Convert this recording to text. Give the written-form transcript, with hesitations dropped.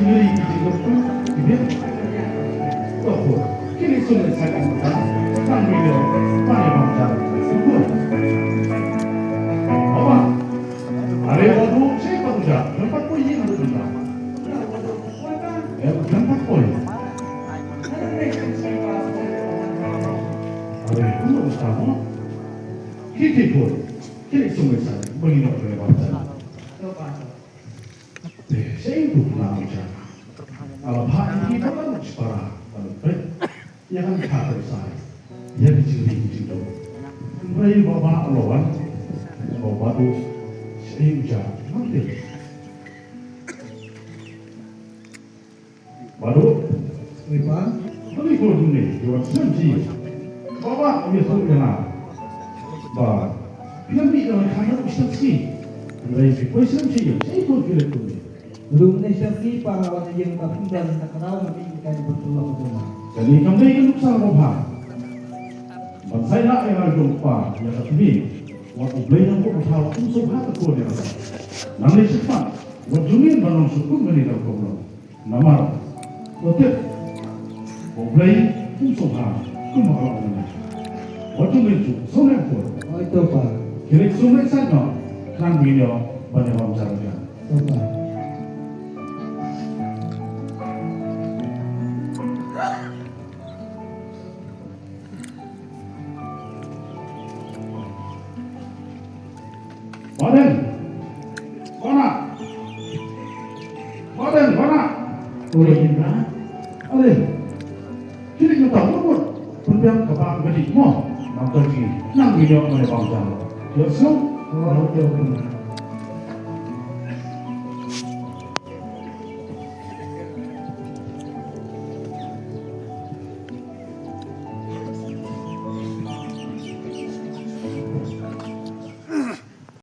Juri itu dia. Oh, kini sudah saya katakan tentang video pada bangsa. Apa? Ada waktu saya kerja, tempat poin yang ada juga. Tempat poin. Ada itu utama. Kita pun, kita semua saya begini pada bangsa. Saya itu pernah bicara. Kalau hari ini kan separah, kalau yang kan kata saya, yang dicuri-curi. Kemudian bawa lawan, bawa tu saya bicara, nanti. Baru, lepas, beri kau dunia, jual senji. Bawa kami semua kenal. Bawa, bilang ni dalam kamera mesti. Kemudian kau senji, saya kau kira dunia. Belum nesyafi para wanita yang terpindah tak kenal nabi ikan betul-betul. Jadi kami kan lupa apa? Bangsa nak yang jumpa yang terpilih, waktu beliau pun tahu unsur hati kau dia. Nanti cepat, wujudnya bangun suku meninggal kau. Nama, betul. Beliau unsur hati kau mahu apa? Wujudnya tu, soalnya kau. Oh itu pak. Kira soalnya saja, kan beliau banyak bangsa dia. Itu pak. Mana? Boleh juga. Ada. Jadi kita tahu pun, pendiam kepak gede mo, macam ni, nang video mana bangsa. Jadi semua, Oh itu benar.